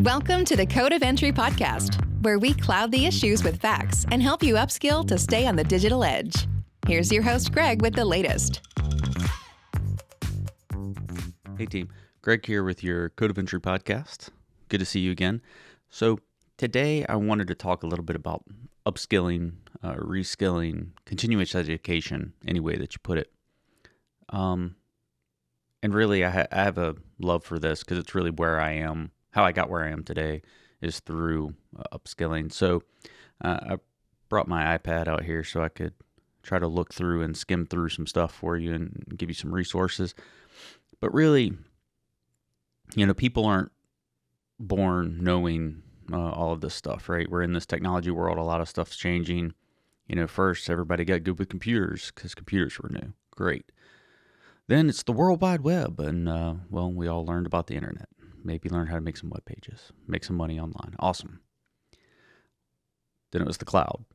Welcome to the Code of Entry podcast, where we cloud the issues with facts and help you upskill to stay on the digital edge. Here's your host, Greg, with the latest. Hey team, Greg here with your Code of Entry podcast. Good to see you again. So today I wanted to talk a little bit about upskilling, reskilling, continuous education, any way that you put it. And really I have a love for this because it's really where I am. How I got where I am today is through upskilling. So I brought my iPad out here so I could try to look through and skim through some stuff for you and give you some resources. But really, people aren't born knowing all of this stuff, right? We're in this technology world. A lot of stuff's changing. First, everybody got good with computers because computers were new. Great. Then it's the World Wide Web. And, we all learned about the internet. Maybe learn how to make some web pages, make some money online. Awesome. Then it was the cloud.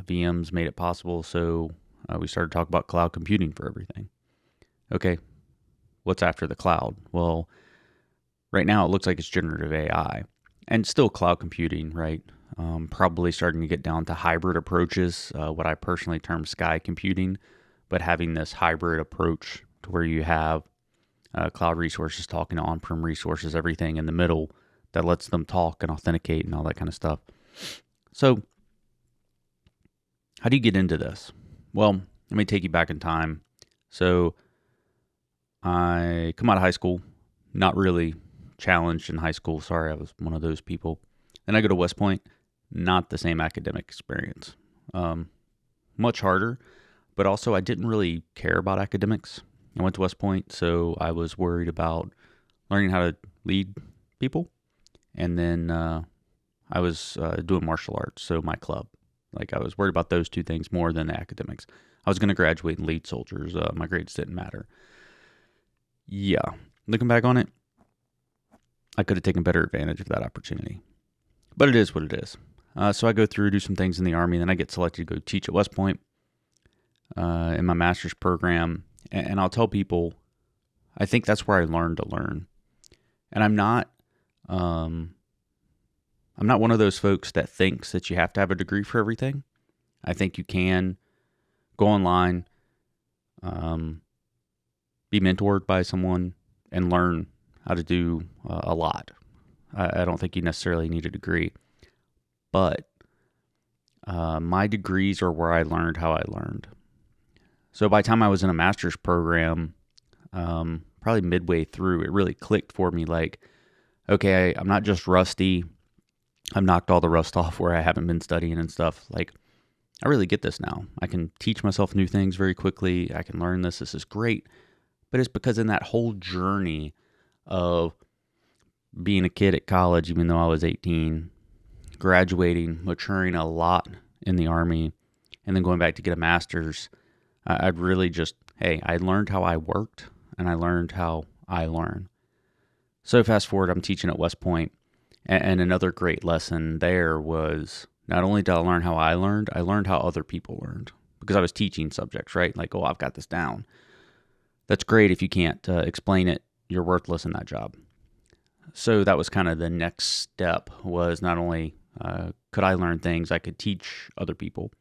VMs made it possible, so we started talking about cloud computing for everything. Okay, what's after the cloud? Well, right now it looks like it's generative AI, and still cloud computing, right? Probably starting to get down to hybrid approaches, what I personally term sky computing, but having this hybrid approach to where you have cloud resources talking to on-prem resources, everything in the middle that lets them talk and authenticate and all that kind of stuff. So how do you get into this? Well, let me take you back in time. So I come out of high school, not really challenged in high school. Sorry, I was one of those people. Then I go to West Point, not the same academic experience. Much harder, but also I didn't really care about academics. I went to West Point, so I was worried about learning how to lead people. And then I was doing martial arts, so my club. I was worried about those two things more than the academics. I was going to graduate and lead soldiers. My grades didn't matter. Yeah, looking back on it, I could have taken better advantage of that opportunity. But it is what it is. So I go through, do some things in the Army, and then I get selected to go teach at West Point in my master's program. And I'll tell people, I think that's where I learned to learn. And I'm not one of those folks that thinks that you have to have a degree for everything. I think you can go online, be mentored by someone, and learn how to do a lot. I don't think you necessarily need a degree. But my degrees are where I learned how I learned. So by the time I was in a master's program, probably midway through, it really clicked for me okay, I'm not just rusty. I've knocked all the rust off where I haven't been studying and stuff. I really get this now. I can teach myself new things very quickly. I can learn this. This is great. But it's because in that whole journey of being a kid at college, even though I was 18, graduating, maturing a lot in the Army, and then going back to get a master's, I'd really I learned how I worked, and I learned how I learn. So fast forward, I'm teaching at West Point, and another great lesson there was not only did I learn how I learned how other people learned, because I was teaching subjects, right? I've got this down. That's great. If you can't explain it, you're worthless in that job. So that was kind of the next step, was not only could I learn things, I could teach other people.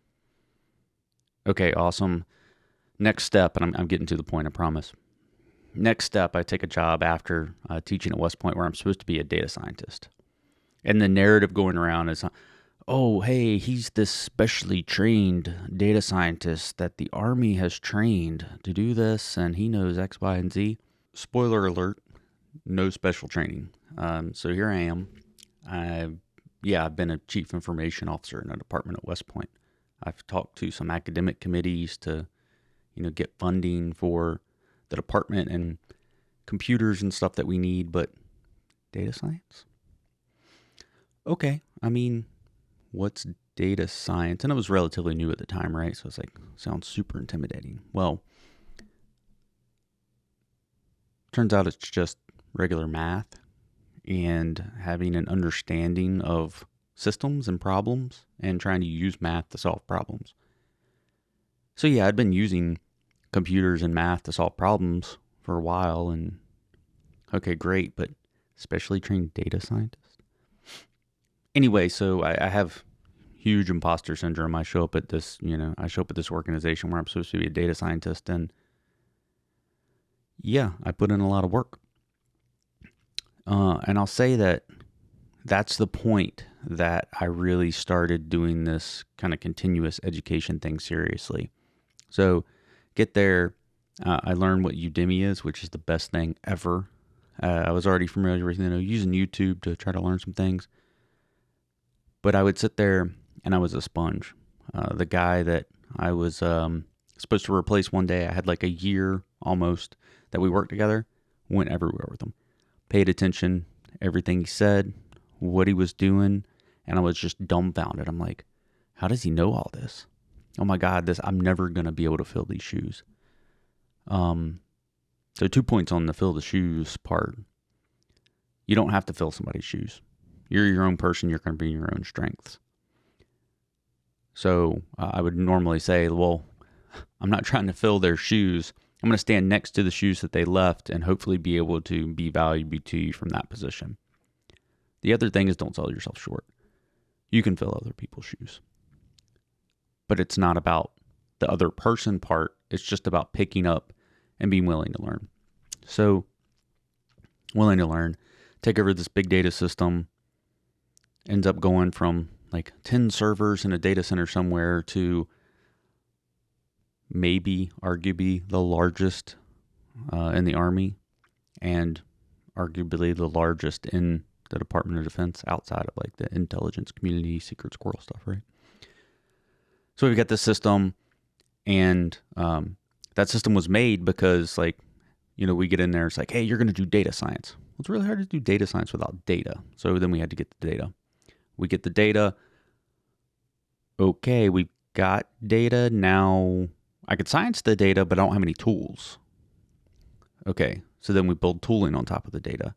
Okay, awesome. Next step, and I'm getting to the point, I promise. Next step, I take a job after teaching at West Point where I'm supposed to be a data scientist. And the narrative going around is, oh, hey, he's this specially trained data scientist that the Army has trained to do this, and he knows X, Y, and Z. Spoiler alert, no special training. So here I am. I've been a chief information officer in a department at West Point. I've talked to some academic committees to get funding for the department and computers and stuff that we need, but data science? Okay, what's data science? And it was relatively new at the time, right? So it's sounds super intimidating. Well, turns out it's just regular math and having an understanding of systems and problems and trying to use math to solve problems. So yeah, I'd been using computers and math to solve problems for a while, and okay, great, but specially trained data scientist. Anyway, so I have huge imposter syndrome. I show up at this, organization where I'm supposed to be a data scientist, and yeah, I put in a lot of work. And I'll say that's the point that I really started doing this kind of continuous education thing seriously. So get there. I learned what Udemy is, which is the best thing ever. I was already familiar with using YouTube to try to learn some things. But I would sit there and I was a sponge. The guy that I was supposed to replace one day, I had like a year almost that we worked together, went everywhere with him. Paid attention, everything he said, what he was doing, and I was just dumbfounded. I'm like, how does he know all this? Oh my God, I'm never going to be able to fill these shoes. So 2 points on the fill the shoes part. You don't have to fill somebody's shoes. You're your own person. You're going to bring your own strengths. So I would normally say, well, I'm not trying to fill their shoes. I'm going to stand next to the shoes that they left and hopefully be able to be valuable to you from that position. The other thing is don't sell yourself short. You can fill other people's shoes. But it's not about the other person part. It's just about picking up and being willing to learn. So willing to learn, take over this big data system, ends up going from like 10 servers in a data center somewhere to maybe arguably the largest in the Army and arguably the largest in the Department of Defense outside of like the intelligence community, secret squirrel stuff, right? So we've got this system, and that system was made because we get in there, it's like, hey, you're going to do data science. Well, it's really hard to do data science without data. So then we had to get the data. We get the data. Okay, we got data. Now I could science the data, but I don't have any tools. Okay, so then we build tooling on top of the data.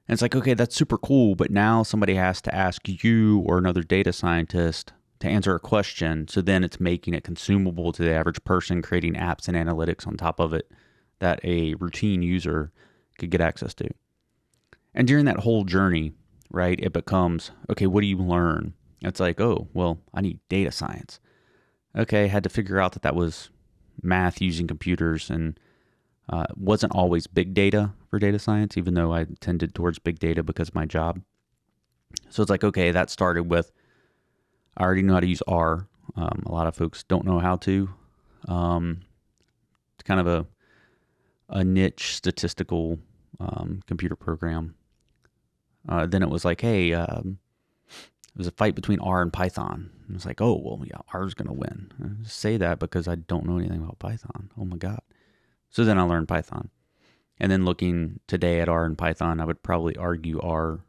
And it's like, okay, that's super cool, but now somebody has to ask you or another data scientist to answer a question. So then it's making it consumable to the average person, creating apps and analytics on top of it that a routine user could get access to. And during that whole journey, right, it becomes, okay, what do you learn? It's like, oh, well, I need data science. Okay, had to figure out that was math using computers, and wasn't always big data for data science, even though I tended towards big data because of my job. So it's like, okay, that started with, I already know how to use R. A lot of folks don't know how to. It's kind of a niche statistical computer program. Then it was like, hey, it was a fight between R and Python. And it's like, oh, well, yeah, R is going to win. I just say that because I don't know anything about Python. Oh my God. So then I learned Python. And then looking today at R and Python, I would probably argue R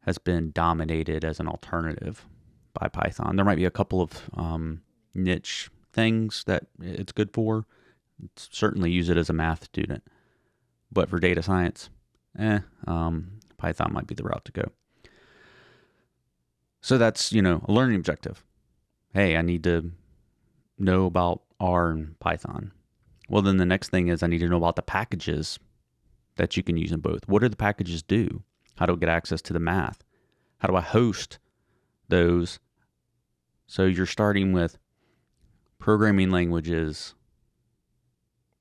has been dominated as an alternative by Python. There might be a couple of niche things that it's good for. Certainly use it as a math student. But for data science, Python might be the route to go. So that's, a learning objective. Hey, I need to know about R and Python. Well, then the next thing is I need to know about the packages that you can use in both. What do the packages do? How do I get access to the math? How do I host those? So you're starting with programming languages,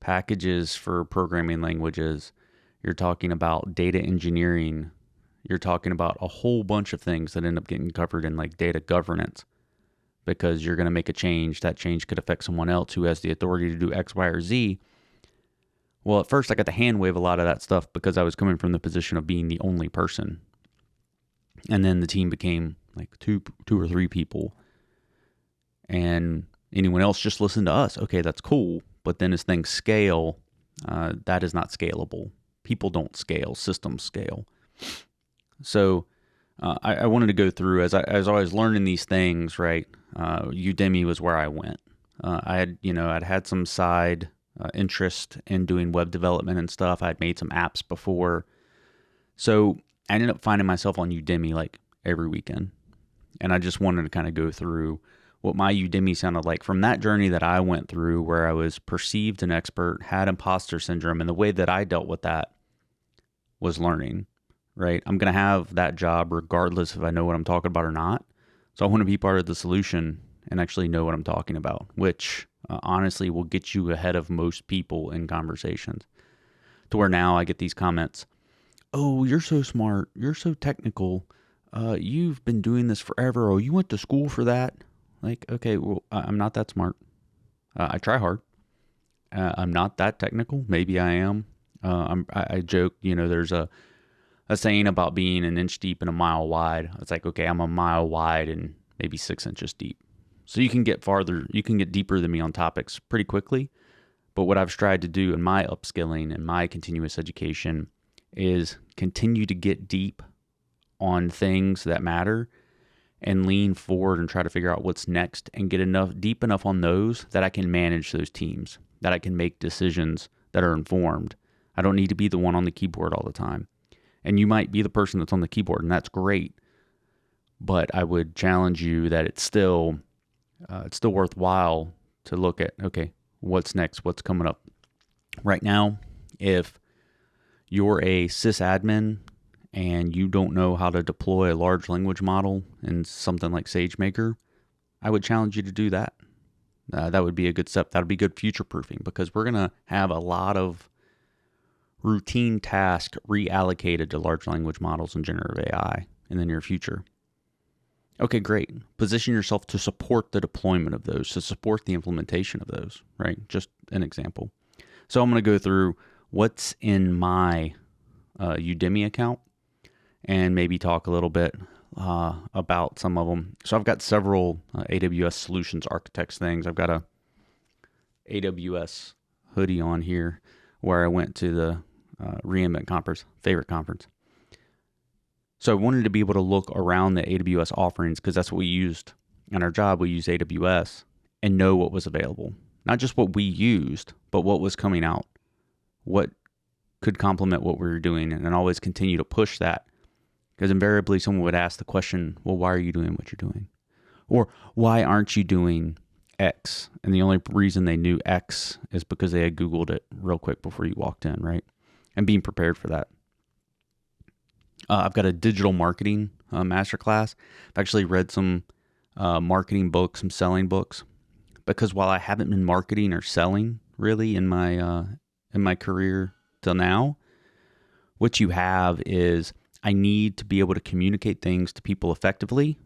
packages for programming languages. You're talking about data engineering. You're talking about a whole bunch of things that end up getting covered in like data governance, because you're going to make a change. That change could affect someone else who has the authority to do X, Y, or Z. Well, at first I got to hand wave a lot of that stuff because I was coming from the position of being the only person. And then the team became like two or three people. And anyone else just listened to us. Okay, that's cool. But then as things scale, that is not scalable. People don't scale, systems scale. So I wanted to go through, as I was learning these things, right? Udemy was where I went. I'd had some side interest in doing web development and stuff. I'd made some apps before. So I ended up finding myself on Udemy like every weekend. And I just wanted to kind of go through what my Udemy sounded like from that journey that I went through, where I was perceived an expert, had imposter syndrome, and the way that I dealt with that was learning, right? I'm going to have that job regardless if I know what I'm talking about or not. So I want to be part of the solution and actually know what I'm talking about, which honestly will get you ahead of most people in conversations. To where now I get these comments, oh, you're so smart, you're so technical, you've been doing this forever, oh, you went to school for that. Like, okay, well, I'm not that smart. I try hard. I'm not that technical. Maybe I am. I joke, there's a saying about being an inch deep and a mile wide. It's like, okay, I'm a mile wide and maybe 6 inches deep. So you can get deeper than me on topics pretty quickly. But what I've tried to do in my upskilling and my continuous education is continue to get deep on things that matter and lean forward and try to figure out what's next and get deep enough on those that I can manage those teams, that I can make decisions that are informed. I don't need to be the one on the keyboard all the time. And you might be the person that's on the keyboard, and that's great. But I would challenge you that it's still worthwhile to look at, okay, what's next? What's coming up? Right now, if you're a sysadmin and you don't know how to deploy a large language model in something like SageMaker, I would challenge you to do that. That would be a good step. That would be good future proofing, because we're going to have a lot of routine tasks reallocated to large language models and generative AI in the near future. Okay, great. Position yourself to support the deployment of those, to support the implementation of those, right? Just an example. So I'm going to go through what's in my Udemy account and maybe talk a little bit about some of them. So I've got several AWS Solutions Architects things. I've got a AWS hoodie on here where I went to the reInvent conference, favorite conference. So I wanted to be able to look around the AWS offerings, because that's what we used in our job. We used AWS and know what was available. Not just what we used, but what was coming out. What could complement what we were doing, and always continue to push that. Because invariably someone would ask the question, well, why are you doing what you're doing? Or why aren't you doing X? And the only reason they knew X is because they had Googled it real quick before you walked in, right? And being prepared for that. I've got a digital marketing masterclass. I've actually read some marketing books, some selling books, because while I haven't been marketing or selling really in my career till now, what you have is I need to be able to communicate things to people effectively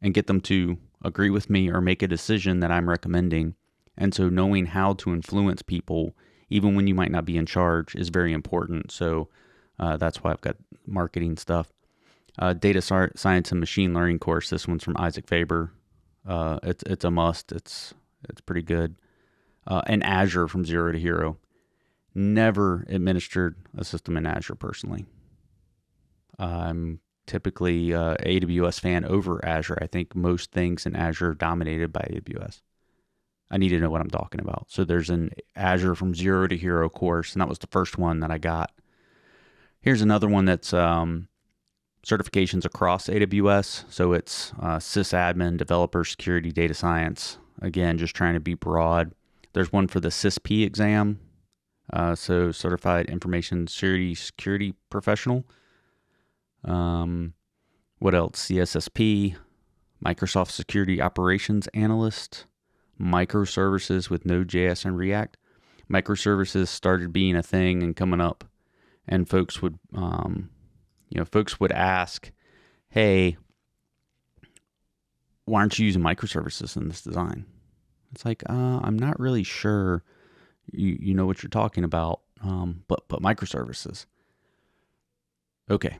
and get them to agree with me or make a decision that I'm recommending. And so knowing how to influence people, even when you might not be in charge, is very important. So that's why I've got marketing stuff. Data science and machine learning course. This one's from Isaac Faber. It's a must. It's pretty good. And Azure from Zero to Hero. Never administered a system in Azure personally. I'm typically AWS fan over Azure. I think most things in Azure are dominated by AWS. I need to know what I'm talking about. So there's an Azure from Zero to Hero course, and that was the first one that I got. Here's another one that's certifications across AWS. So it's sysadmin, developer, security, data science. Again, just trying to be broad. There's one for the CISP exam. So Certified Information Security Professional. What else? CSSP, Microsoft Security Operations Analyst, microservices with Node.js and React. Microservices started being a thing and coming up. And folks would ask, hey, why aren't you using microservices in this design? It's like, I'm not really sure you know what you're talking about, but microservices. Okay,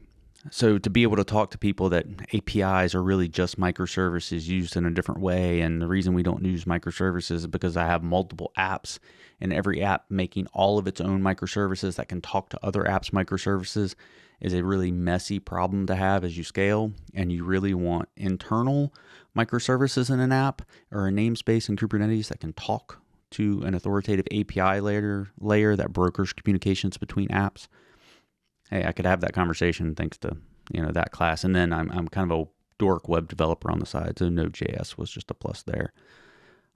so to be able to talk to people that APIs are really just microservices used in a different way, and the reason we don't use microservices is because I have multiple apps, and every app making all of its own microservices that can talk to other apps' microservices is a really messy problem to have as you scale, and you really want internal microservices in an app or a namespace in Kubernetes that can talk to an authoritative API layer that brokers communications between apps. Hey, I could have that conversation thanks to that class, and then I'm kind of a dork web developer on the side, so Node.js was just a plus there.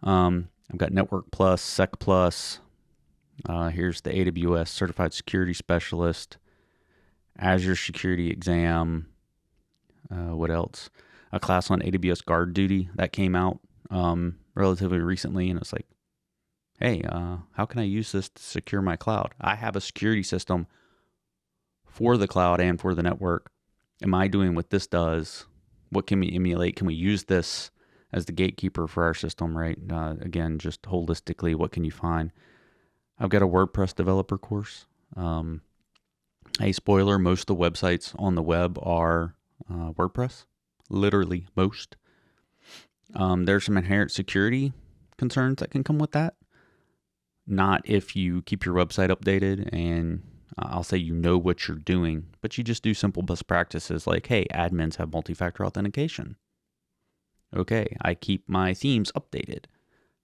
I've got Network Plus, Sec Plus. Here's the AWS Certified Security Specialist, Azure security exam. What else? A class on AWS guard duty that came out relatively recently, and it's like, hey, how can I use this to secure my cloud? I have a security system for the cloud and for the network. Am I doing what this does? What can we emulate? Can we use this as the gatekeeper for our system, right? Again, just holistically, what can you find? I've got a WordPress developer course. Hey, spoiler, most of the websites on the web are WordPress. Literally most. There's some inherent security concerns that can come with that. Not if you keep your website updated and I'll say you know what you're doing, but you just do simple best practices like, hey, admins have multi-factor authentication. Okay, I keep my themes updated.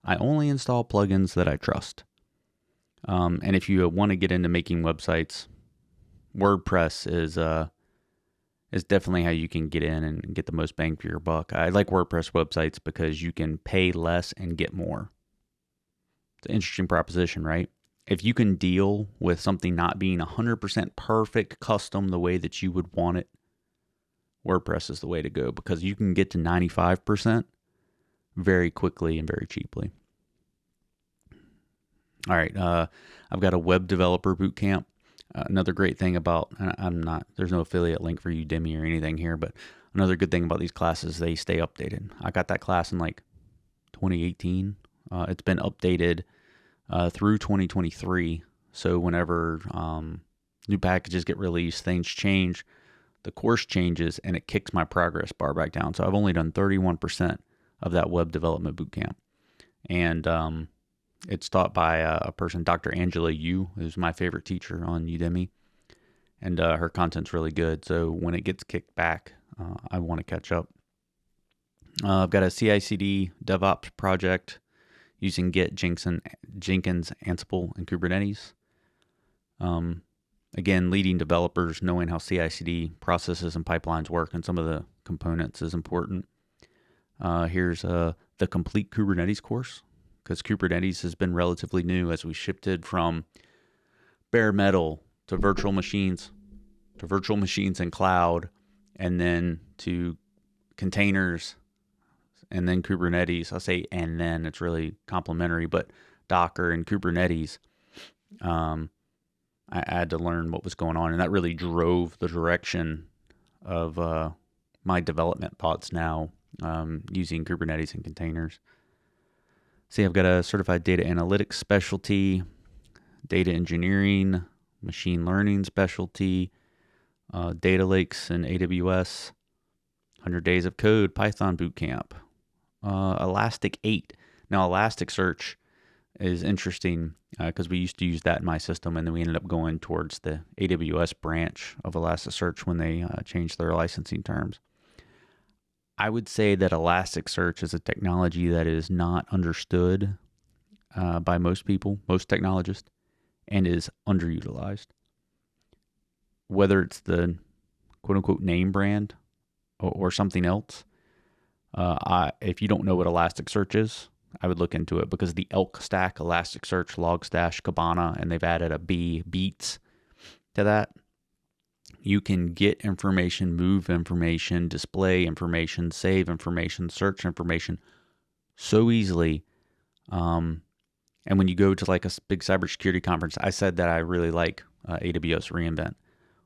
I only install plugins that I trust. And if you want to get into making websites, WordPress is definitely how you can get in and get the most bang for your buck. I like WordPress websites because you can pay less and get more. It's an interesting proposition, right? If you can deal with something not being 100% perfect, custom the way that you would want it, WordPress is the way to go because you can get to 95% very quickly and very cheaply. All right, I've got a web developer bootcamp. Another great thing about, there's no affiliate link for Udemy or anything here, but another good thing about these classes, they stay updated. I got that class in like 2018. It's been updated through 2023. So whenever new packages get released, things change, the course changes, and it kicks my progress bar back down. So I've only done 31% of that web development bootcamp. And it's taught by a person, Dr. Angela Yu, who's my favorite teacher on Udemy. And her content's really good. So when it gets kicked back, I want to catch up. I've got a CI/CD DevOps project using Git, Jenkins, Ansible, and Kubernetes. Again, leading developers, knowing how CI/CD processes and pipelines work and some of the components is important. Here's the complete Kubernetes course, because Kubernetes has been relatively new as we shifted from bare metal to virtual machines in cloud, and then to containers, and then Kubernetes. I'll say, and then it's really complementary, but Docker and Kubernetes, I had to learn what was going on, and that really drove the direction of my development thoughts now, using Kubernetes and containers. See, I've got a certified data analytics specialty, data engineering, machine learning specialty, data lakes in AWS, 100 days of code, Python bootcamp, Elastic 8. Now, Elasticsearch is interesting because we used to use that in my system, and then we ended up going towards the AWS branch of Elasticsearch when they changed their licensing terms. I would say that Elasticsearch is a technology that is not understood by most people, most technologists, and is underutilized. Whether it's the quote-unquote name brand or something else, if you don't know what Elasticsearch is, I would look into it, because the Elk stack, Elasticsearch, Logstash, Kibana, and they've added a Beats to that. You can get information, move information, display information, save information, search information so easily. And when you go to like a big cybersecurity conference, I said that I really like AWS reInvent.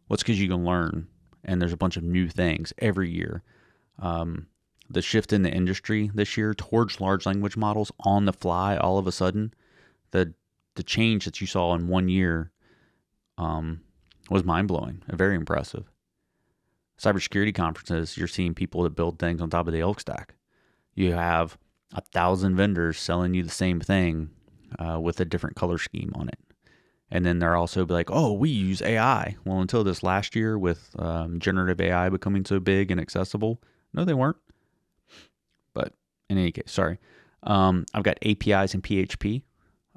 Well, it's because you can learn, and there's a bunch of new things every year. The shift in the industry this year towards large language models on the fly, all of a sudden, the change that you saw in 1 year was mind-blowing and very impressive. Cybersecurity conferences, you're seeing people that build things on top of the Elk stack. You have 1,000 vendors selling you the same thing with a different color scheme on it. And then they're also be like, oh, we use AI. Well, until this last year with generative AI becoming so big and accessible, no, they weren't. But in any case, sorry. I've got APIs in PHP.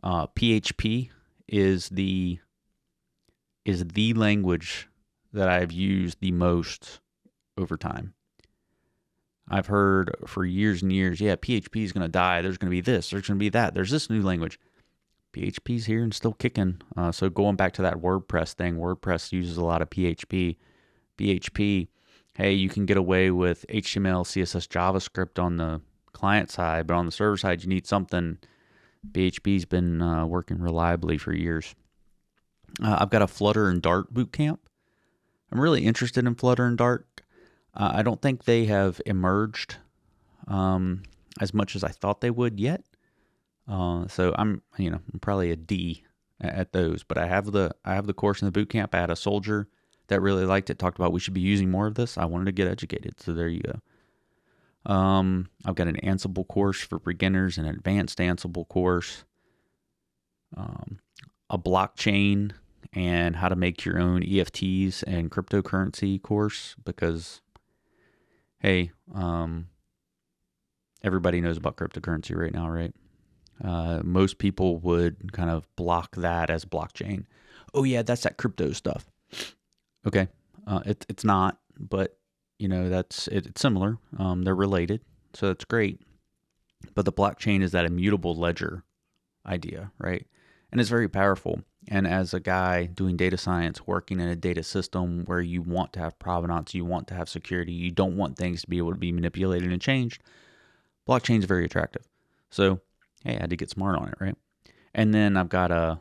PHP is the language that I've used the most over time. I've heard for years and years, yeah, PHP is going to die. There's going to be this. There's going to be that. There's this new language. PHP's here and still kicking. So going back to that WordPress thing, WordPress uses a lot of PHP. PHP, hey, you can get away with HTML, CSS, JavaScript on the client side, but on the server side, you need something. PHP's been working reliably for years. I've got a Flutter and Dart bootcamp. I'm really interested in Flutter and Dart. I don't think they have emerged as much as I thought they would yet. So I'm probably a D at those, but I have the course in the boot camp. I had a soldier that really liked it, talked about we should be using more of this. I wanted to get educated, so there you go. I've got an Ansible course for beginners, an advanced Ansible course, a blockchain and how to make your own EFTs and cryptocurrency course, because hey, everybody knows about cryptocurrency right now, right? Most people would kind of block that as blockchain. Oh yeah, that's that crypto stuff. Okay, it's not, but it's similar. They're related, so that's great. But the blockchain is that immutable ledger idea, right? And it's very powerful. And as a guy doing data science, working in a data system where you want to have provenance, you want to have security, you don't want things to be able to be manipulated and changed, blockchain is very attractive. So hey, I had to get smart on it, right? And then I've got a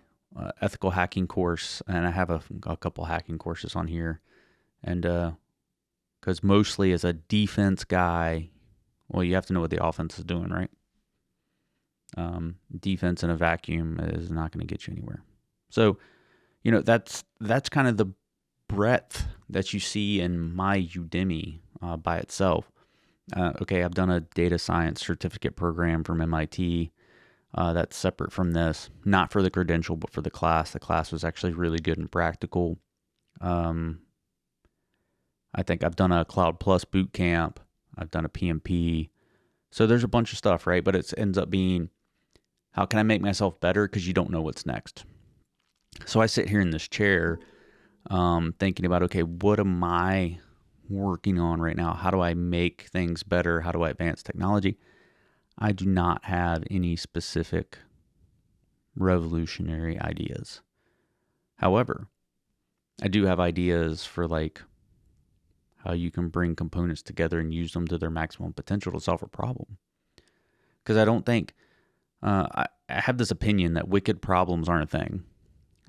ethical hacking course, and I have a couple hacking courses on here. And because mostly as a defense guy, well, you have to know what the offense is doing, right? Defense in a vacuum is not going to get you anywhere. So, that's kind of the breadth that you see in my Udemy by itself. Okay, I've done a data science certificate program from MIT. That's separate from this, not for the credential, but for the class. The class was actually really good and practical. I think I've done a Cloud Plus boot camp. I've done a PMP. So there's a bunch of stuff, right? But it ends up being, how can I make myself better? Because you don't know what's next. So I sit here in this chair thinking about, okay, what am I working on right now? How do I make things better? How do I advance technology? I do not have any specific revolutionary ideas. However, I do have ideas for how you can bring components together and use them to their maximum potential to solve a problem. Because I don't think, I have this opinion that wicked problems aren't a thing.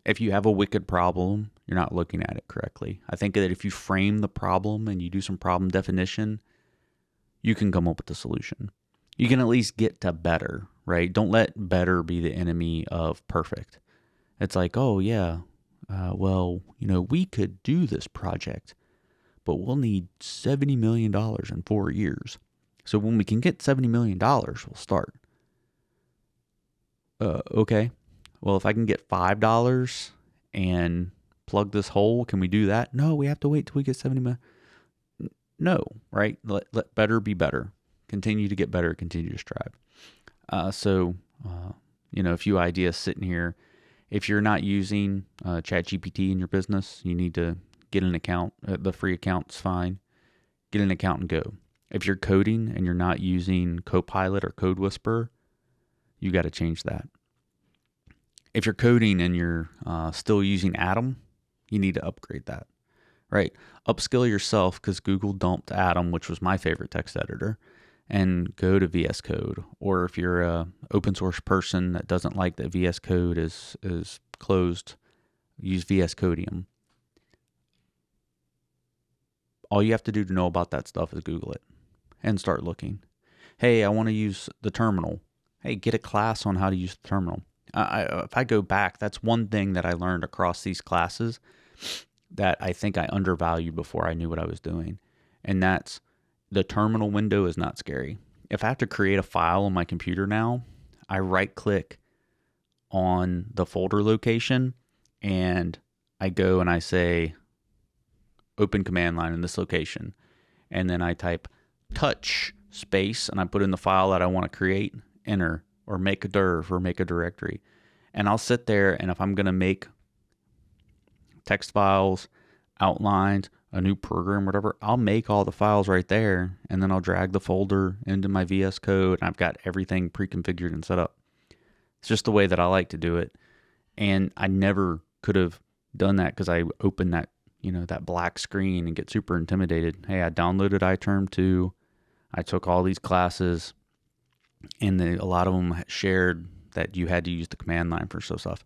If you have a wicked problem, you're not looking at it correctly. I think that if you frame the problem and you do some problem definition, you can come up with a solution. You can at least get to better, right? Don't let better be the enemy of perfect. It's like, oh yeah, we could do this project, but we'll need $70 million in 4 years. So when we can get $70 million, we'll start. Okay. Well, if I can get $5 and plug this hole, can we do that? No, we have to wait till we get 70 million. No, right? Let better be better. Continue to get better, continue to strive. A few ideas sitting here. If you're not using ChatGPT in your business, you need to get an account. The free account's fine. Get an account and go. If you're coding and you're not using Copilot or Code Whisperer, you got to change that. If you're coding and you're still using Atom, you need to upgrade that, right? Upskill yourself, because Google dumped Atom, which was my favorite text editor, and go to VS Code. Or if you're a open source person that doesn't like that VS Code is closed, use VS Codium. All you have to do to know about that stuff is Google it and start looking. Hey, I want to use the terminal. Hey, get a class on how to use the terminal. If I go back, that's one thing that I learned across these classes that I think I undervalued before I knew what I was doing. And that's, the terminal window is not scary. If I have to create a file on my computer now, I right click on the folder location and I go and I say open command line in this location. And then I type touch space and I put in the file that I want to create, enter, or make a dir or make a directory. And I'll sit there, and if I'm going to make text files, outlines, a new program, whatever, I'll make all the files right there, and then I'll drag the folder into my VS Code, and I've got everything pre-configured and set up. It's just the way that I like to do it. And I never could have done that because I opened that, that black screen and get super intimidated. Hey, I downloaded iTerm 2. I took all these classes, and a lot of them shared that you had to use the command line for stuff.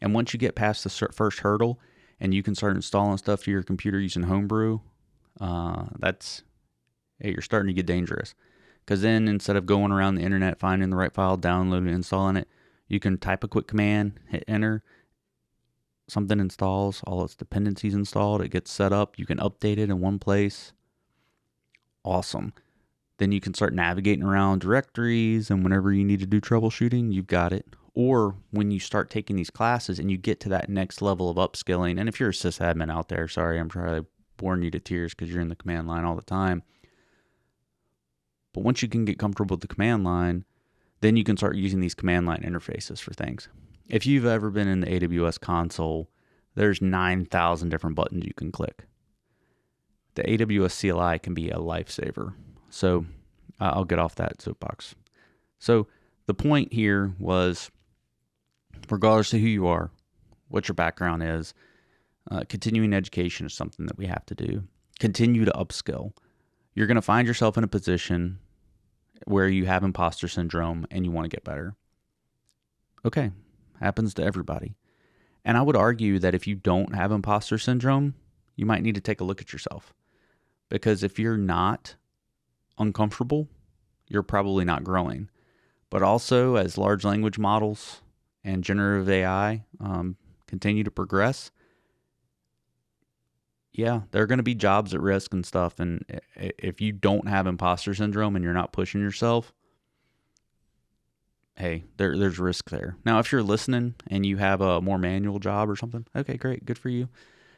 And once you get past the first hurdle and you can start installing stuff to your computer using Homebrew, you're starting to get dangerous. Because then instead of going around the internet, finding the right file, downloading it, installing it, you can type a quick command, hit enter, something installs, all its dependencies installed, it gets set up, you can update it in one place. Awesome. Then you can start navigating around directories, and whenever you need to do troubleshooting, you've got it. Or when you start taking these classes and you get to that next level of upskilling, and if you're a sysadmin out there, sorry, I'm probably boring you to tears because you're in the command line all the time. But once you can get comfortable with the command line, then you can start using these command line interfaces for things. If you've ever been in the AWS console, there's 9,000 different buttons you can click. The AWS CLI can be a lifesaver. So I'll get off that soapbox. So the point here was, regardless of who you are, what your background is, continuing education is something that we have to do. Continue to upskill. You're going to find yourself in a position where you have imposter syndrome and you want to get better. Okay, happens to everybody. And I would argue that if you don't have imposter syndrome, you might need to take a look at yourself. Because if you're not uncomfortable, you're probably not growing. But also, as large language models and generative AI continue to progress, yeah, there are going to be jobs at risk and stuff. And if you don't have imposter syndrome and you're not pushing yourself, hey, there's risk there. Now, if you're listening and you have a more manual job or something, okay, great, good for you.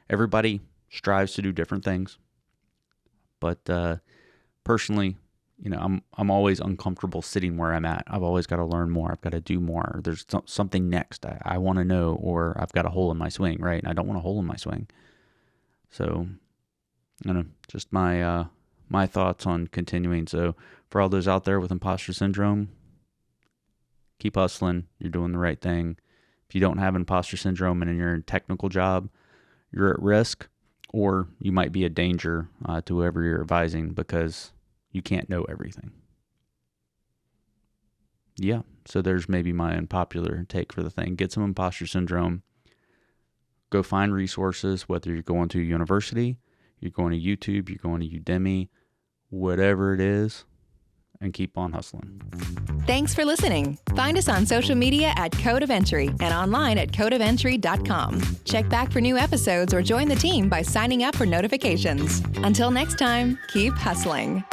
Everybody strives to do different things. But personally, I'm always uncomfortable sitting where I'm at. I've always got to learn more. I've got to do more. There's something next I want to know, or I've got a hole in my swing, right? And I don't want a hole in my swing. So, just my thoughts on continuing. So, for all those out there with imposter syndrome, keep hustling. You're doing the right thing. If you don't have imposter syndrome and you're in a technical job, you're at risk, or you might be a danger to whoever you're advising because you can't know everything. Yeah, so there's maybe my unpopular take for the thing. Get some imposter syndrome. Go find resources, whether you're going to a university, you're going to YouTube, you're going to Udemy, whatever it is, and keep on hustling. Thanks for listening. Find us on social media at Code of Entry and online at codeofentry.com. Check back for new episodes or join the team by signing up for notifications. Until next time, keep hustling.